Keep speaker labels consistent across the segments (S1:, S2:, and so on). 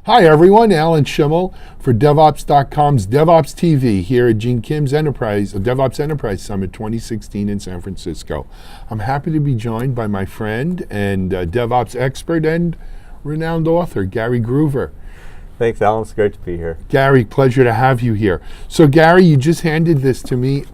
S1: Hi everyone, Alan Schimmel for DevOps.com's DevOps TV here at Gene Kim's DevOps Enterprise Summit 2016 in San Francisco. I'm happy to be joined by my friend and DevOps expert and renowned author, Gary Gruver.
S2: Thanks, Alan. It's great to be here.
S1: Gary, pleasure to have you here. So Gary, you just handed this to me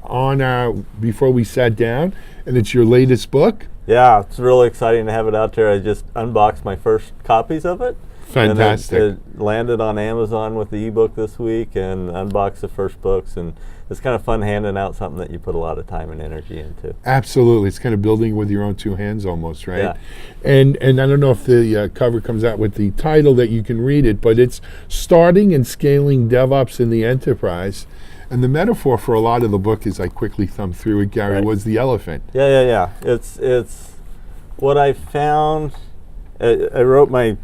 S1: before we sat down, and it's your latest book?
S2: Yeah, it's really exciting to have it out there. I just unboxed my first copies of it.
S1: Fantastic.
S2: And it landed on Amazon with the ebook this week and unboxed the first books, and it's kind of fun handing out something that you put a lot of time and energy into.
S1: Absolutely. It's kind of building with your own two hands almost, right?
S2: Yeah.
S1: And I don't know if the cover comes out with the title that you can read it, but it's Starting and Scaling DevOps in the Enterprise. And the metaphor for a lot of the book, as I quickly thumbed through it, Gary,
S2: Right.
S1: was the elephant.
S2: Yeah. It's what I found. I wrote my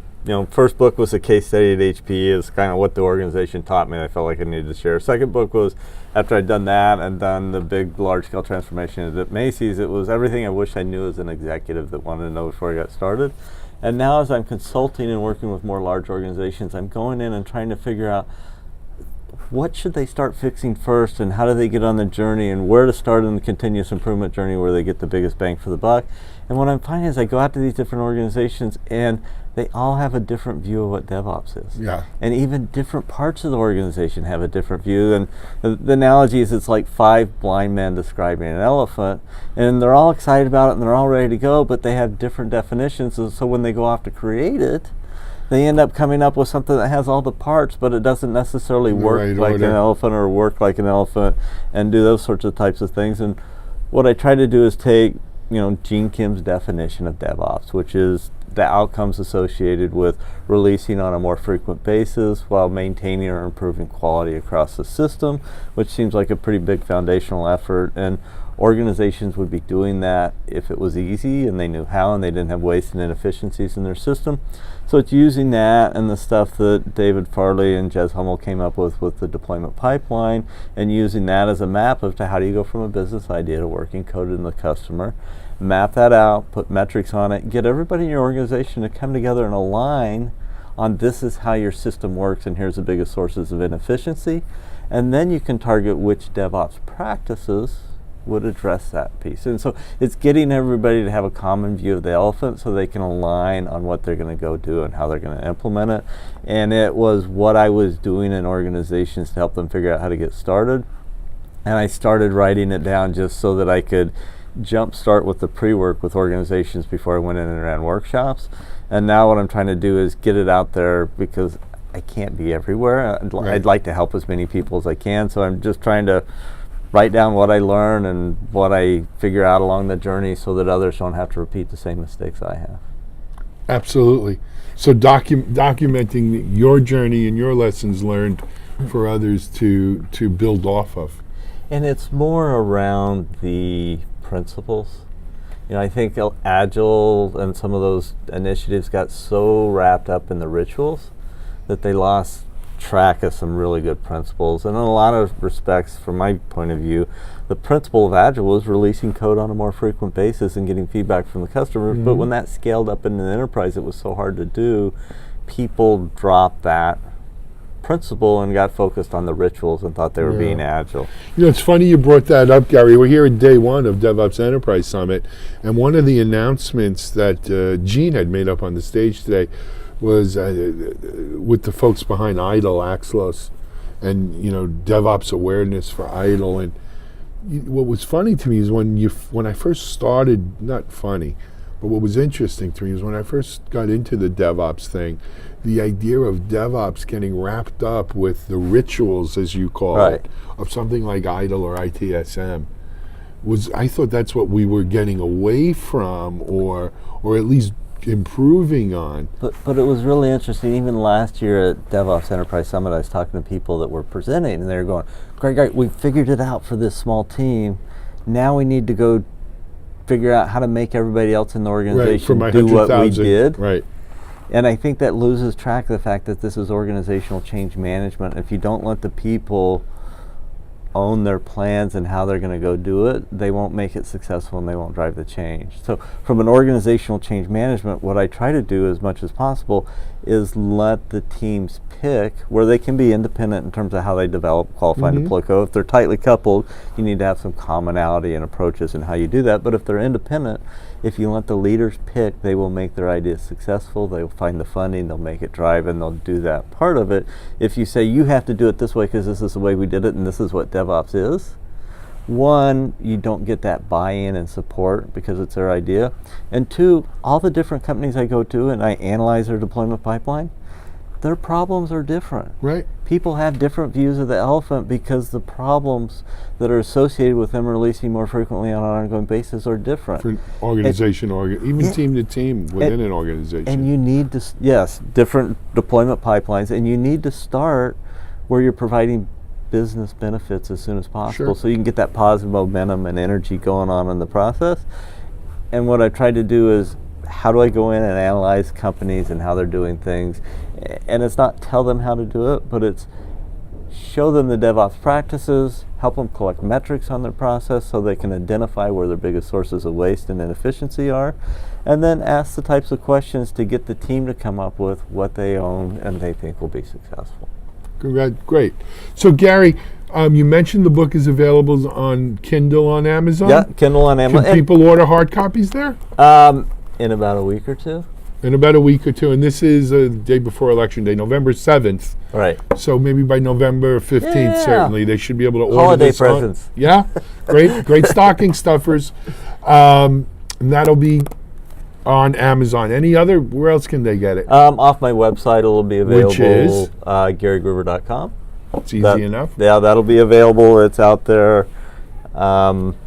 S2: first book was a case study at HP. Is kind of what the organization taught me. I felt like I needed to share. Second book was after I'd done that and done the big large-scale transformation at Macy's. It was everything I wish I knew as an executive that wanted to know before I got started. And now as I'm consulting and working with more large organizations, I'm going in and trying to figure out what should they start fixing first, and how do they get on the journey, and where to start in the continuous improvement journey where they get the biggest bang for the buck. And what I'm finding is I go out to these different organizations and they all have a different view of what DevOps is.
S1: Yeah.
S2: And even different parts of the organization have a different view. And the analogy is it's like five blind men describing an elephant, and they're all excited about it and they're all ready to go, but they have different definitions. And so when they go off to create it, they end up coming up with something that has all the parts, but it doesn't necessarily work like an elephant or work like an elephant and do those sorts of types of things. And what I try to do is take Gene Kim's definition of DevOps, which is the outcomes associated with releasing on a more frequent basis while maintaining or improving quality across the system, which seems like a pretty big foundational effort. And organizations would be doing that if it was easy and they knew how and they didn't have waste and inefficiencies in their system. So it's using that and the stuff that David Farley and Jez Hummel came up with the deployment pipeline, and using that as a map of to how do you go from a business idea to working code in the customer, map that out, put metrics on it, get everybody in your organization to come together and align on this is how your system works and here's the biggest sources of inefficiency. And then you can target which DevOps practices would address that piece. And so it's getting everybody to have a common view of the elephant so they can align on what they're going to go do and how they're going to implement it. And it was what I was doing in organizations to help them figure out how to get started. And I started writing it down just so that I could jump start with the pre-work with organizations before I went in and ran workshops. And now what I'm trying to do is get it out there because I can't be everywhere. I'd like to help as many people as I can, so I'm just trying to write down what I learn and what I figure out along the journey so that others don't have to repeat the same mistakes I have.
S1: Absolutely. So documenting your journey and your lessons learned for others to build off of.
S2: And it's more around the principles. I think Agile and some of those initiatives got so wrapped up in the rituals that they lost track of some really good principles. And in a lot of respects, from my point of view, the principle of Agile was releasing code on a more frequent basis and getting feedback from the customers. But when that scaled up in the enterprise, it was so hard to do. People dropped that principle and got focused on the rituals and thought they were being agile.
S1: It's funny you brought that up, Gary. We're here at day one of DevOps Enterprise Summit, and one of the announcements that Gene had made up on the stage today was with the folks behind IDLE, Axlos, and DevOps awareness for IDLE. And what was funny to me is when I first started, not funny, but what was interesting to me is when I first got into the DevOps thing, the idea of DevOps getting wrapped up with the rituals, as you call it, of something like IDLE or ITSM, I thought that's what we were getting away from, or at least improving on.
S2: But it was really interesting. Even last year at DevOps Enterprise Summit, I was talking to people that were presenting, and they were going, Greg, we figured it out for this small team. Now we need to go figure out how to make everybody else in the organization do what we did.
S1: Right.
S2: And I think that loses track of the fact that this is organizational change management. If you don't let the people own their plans and how they're going to go do it, they won't make it successful and they won't drive the change. So from an organizational change management, what I try to do as much as possible is let the teams pick where they can be independent in terms of how they develop, qualify, and deploy code. If they're tightly coupled, you need to have some commonality and approaches in how you do that. But if they're independent, if you let the leaders pick, they will make their ideas successful. They'll find the funding, they'll make it drive, and they'll do that part of it. If you say you have to do it this way because this is the way we did it and this is what DevOps is, one, you don't get that buy-in and support because it's their idea. And two, all the different companies I go to and I analyze their deployment pipeline, their problems are different.
S1: Right.
S2: People have different views of the elephant because the problems that are associated with them releasing more frequently on an ongoing basis are different.
S1: For organization, even team to team within an organization.
S2: And you need to, yes, different deployment pipelines, and you need to start where you're providing business benefits as soon as possible, so you can get that positive momentum and energy going on in the process. And what I try to do is, how do I go in and analyze companies and how they're doing things? And it's not tell them how to do it, but it's show them the DevOps practices, help them collect metrics on their process so they can identify where their biggest sources of waste and inefficiency are, and then ask the types of questions to get the team to come up with what they own and they think will be successful.
S1: Great. So Gary, you mentioned the book is available on Kindle on Amazon.
S2: Yeah, Kindle on Amazon.
S1: Can people order hard copies there?
S2: In about a week or two.
S1: In about a week or two, and this is the day before Election Day, November 7th.
S2: Right.
S1: So maybe by November 15th, certainly, they should be able to order
S2: holiday
S1: this.
S2: Presents.
S1: Yeah, great stocking stuffers. And that'll be on Amazon. Where else can they get it?
S2: Off my website, it'll be available.
S1: Which is?
S2: GaryGruver.com.
S1: It's easy enough.
S2: Yeah, that'll be available. It's out there.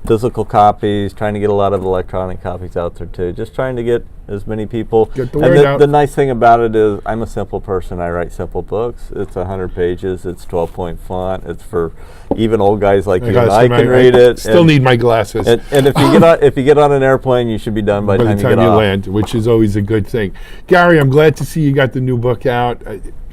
S2: Physical copies, trying to get a lot of electronic copies out there too. Just trying to get as many people.
S1: Get the word out.
S2: The nice thing about it is I'm a simple person. I write simple books. It's 100 pages. It's 12-point font. It's for even old guys like you and I can read it.
S1: Still need my glasses.
S2: And if you get on an airplane, you should be done by the time you get off.
S1: land, which is always a good thing. Gary, I'm glad to see you got the new book out.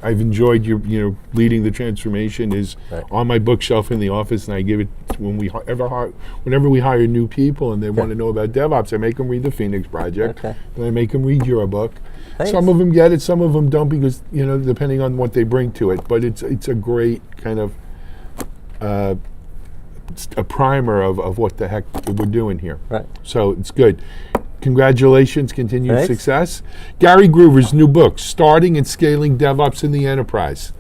S1: I've enjoyed your leading the transformation is on my bookshelf in the office, and I give it whenever we hire new people and they want to know about DevOps. I make them read the Phoenix Project, and I make them read your book.
S2: Thanks.
S1: Some of them get it, some of them don't, because depending on what they bring to it. But it's a great kind of a primer of what the heck we're doing here.
S2: Right.
S1: So it's good. Congratulations, continued
S2: Thanks.
S1: success. Gary Gruver's new book, Starting and Scaling DevOps in the Enterprise.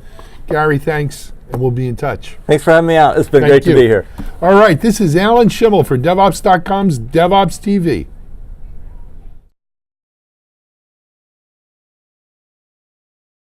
S1: Gary, thanks, and we'll be in touch.
S2: Thanks for having me out. It's been
S1: Thank
S2: great
S1: you.
S2: to be here.
S1: All right, this is Alan Schimmel for DevOps.com's DevOps TV.